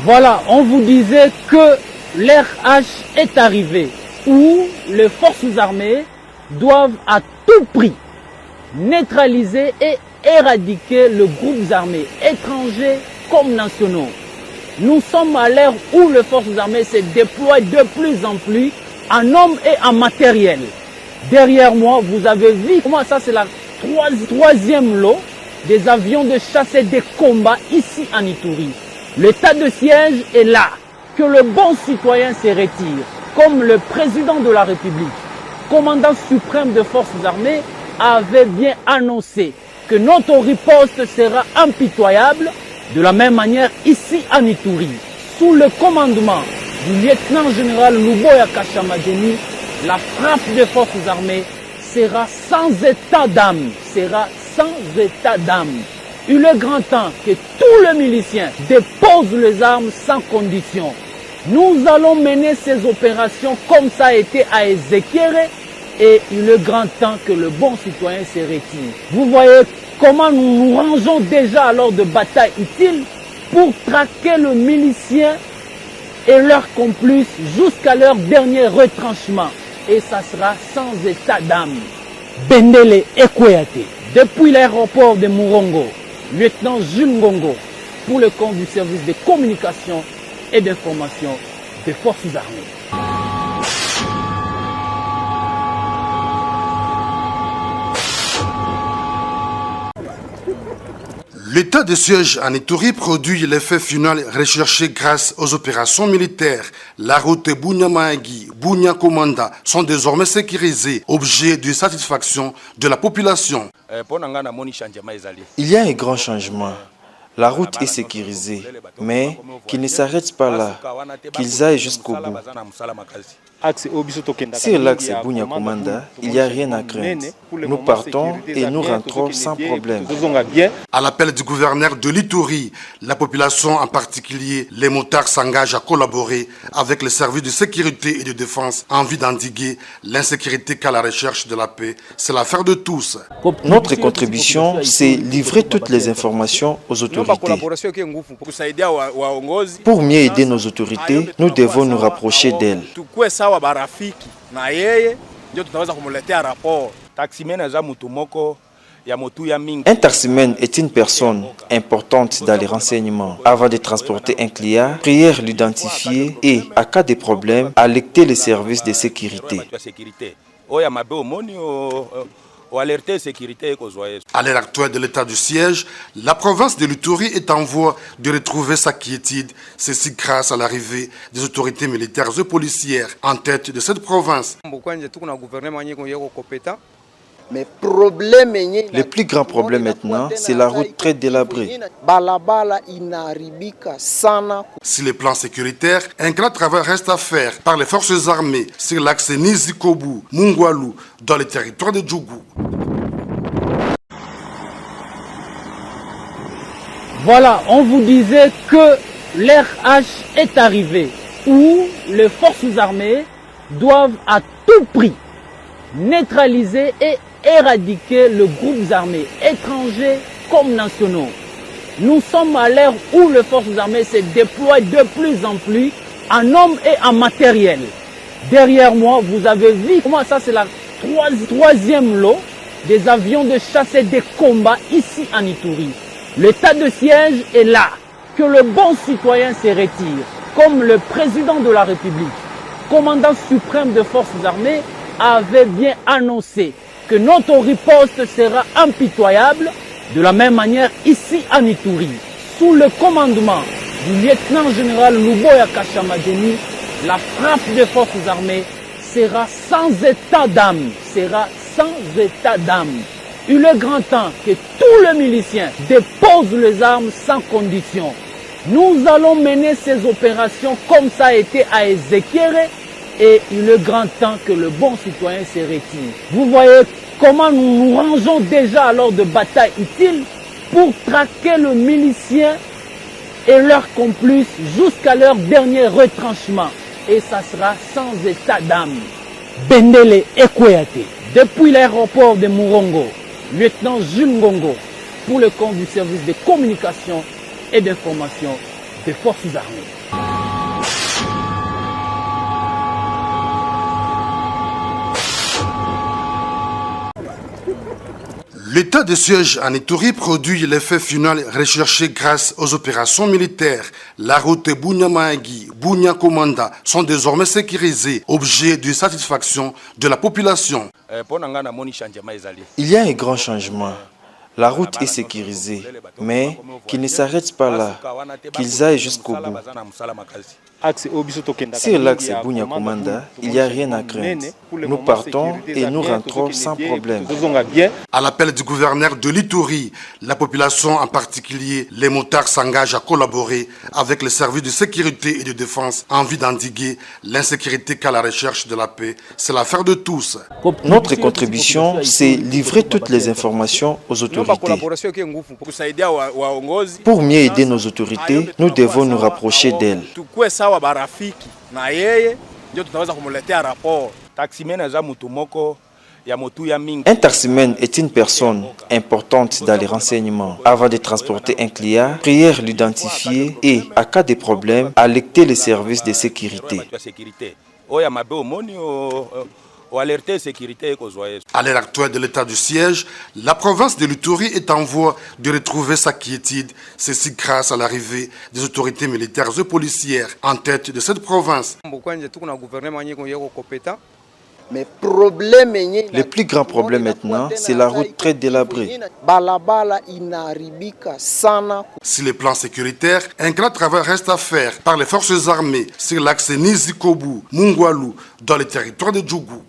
Voilà, on vous disait que l'ère H est arrivée, où les forces armées doivent à tout prix neutraliser et éradiquer le groupe armés étrangers comme nationaux. Nous sommes à l'ère où les forces armées se déploient de plus en plus en hommes et en matériel. Derrière moi, vous avez vu, moi ça c'est la troisième lot des avions de chasse et de combat ici en Ituri. L'état de siège est là, que le bon citoyen se retire, comme le président de la République, commandant suprême des forces armées, avait bien annoncé que notre riposte sera impitoyable. De la même manière, ici en Ituri, sous le commandement du lieutenant-général Luboya Kashamadeni, la frappe des forces armées sera sans état d'âme, Il est grand temps que tous les miliciens déposent les armes sans condition. Nous allons mener ces opérations comme ça a été à Ezekere et il est grand temps que le bon citoyen se retire. Vous voyez comment nous nous rangeons déjà à l'heure de bataille utile pour traquer le milicien et leurs complices jusqu'à leur dernier retranchement. Et ça sera sans état d'âme. Bendele Ekweyate, depuis l'aéroport de Murongo, lieutenant Jules Ngongo, pour le compte du service de communication et d'information des forces armées. L'état de siège en Ituri produit l'effet final recherché grâce aux opérations militaires. La route Bunya-Mahagi, Bunya-Komanda sont désormais sécurisées, objet de satisfaction de la population. Il y a un grand changement. La route est sécurisée, mais qu'ils ne s'arrêtent pas là, qu'ils aillent jusqu'au bout. Sur l'axe Bunya-Komanda, il n'y a rien à craindre. Nous partons et nous rentrons sans problème. À l'appel du gouverneur de l'Ituri, la population, en particulier les motards, s'engage à collaborer avec les services de sécurité et de défense en vue d'endiguer l'insécurité qu'à la recherche de la paix. C'est l'affaire de tous. Notre contribution, c'est livrer toutes les informations aux autorités. Pour mieux aider nos autorités, nous devons nous rapprocher d'elles. Un taximène est une personne importante dans les renseignements. Avant de transporter un client, priez l'identifier et, à cas de problème, alerter les services de sécurité. À l'heure actuelle de l'état du siège, la province de l'Ituri est en voie de retrouver sa quiétude, ceci grâce à l'arrivée des autorités militaires et policières en tête de cette province. Le plus grand problème maintenant, c'est la route très délabrée. Sur le plan sécuritaire, un grand travail reste à faire par les forces armées sur l'axe Nizikobu, Mungwalu, dans le territoire de Djougou. Voilà, on vous disait que l'ère H est arrivée, où les forces armées doivent à tout prix neutraliser et éradiquer le groupe armé étrangers comme nationaux. Nous sommes à l'ère où les forces armées se déploient de plus en plus en hommes et en matériel. Derrière moi, vous avez vu, moi ça c'est la troisième lot des avions de chasse et de combat ici en Ituri. L'état de siège est là, que le bon citoyen se retire, comme le président de la République, commandant suprême des forces armées, avait bien annoncé que notre riposte sera impitoyable. De la même manière, ici en Ituri, sous le commandement du lieutenant-général Luboya Kashamadeni, la frappe des forces armées sera sans état d'âme, Il est grand temps que tous les miliciens déposent les armes sans condition. Nous allons mener ces opérations comme ça a été à Ezekere et il est grand temps que le bon citoyen se retire. Vous voyez comment nous nous rangeons déjà à l'heure de bataille utile pour traquer le milicien et leurs complices jusqu'à leur dernier retranchement. Et ça sera sans état d'âme. Bendele Ekweyate, depuis l'aéroport de Murongo, lieutenant Jules Ngongo, pour le compte du service de communication et d'information des forces armées. L'état de siège en Ituri produit l'effet final recherché grâce aux opérations militaires. La route Bunya-Mahagi, Bunya-Komanda sont désormais sécurisées, objet de satisfaction de la population. Il y a un grand changement. La route est sécurisée, mais qu'ils ne s'arrêtent pas là, qu'ils aillent jusqu'au bout. Sur l'axe Bunya-Komanda, il n'y a rien à craindre. Nous partons et nous rentrons sans problème. À l'appel du gouverneur de l'Ituri, la population, en particulier les motards, s'engage à collaborer avec les services de sécurité et de défense en vue d'endiguer l'insécurité qu'à la recherche de la paix. C'est l'affaire de tous. Notre contribution, c'est livrer toutes les informations aux autorités. Pour mieux aider nos autorités, nous devons nous rapprocher d'elles. Un taximène est une personne importante dans les renseignements. Avant de transporter un client, prier l'identifier et, à cas de problème, alerter les services de sécurité. À l'heure actuelle de l'état du siège, la province de l'Ituri est en voie de retrouver sa quiétude, ceci grâce à l'arrivée des autorités militaires et policières en tête de cette province. Le plus grand problème maintenant, c'est la route très délabrée. Sur le plan sécuritaire, un grand travail reste à faire par les forces armées sur l'axe Nizikobu, Mungwalu, dans le territoire de Djougou.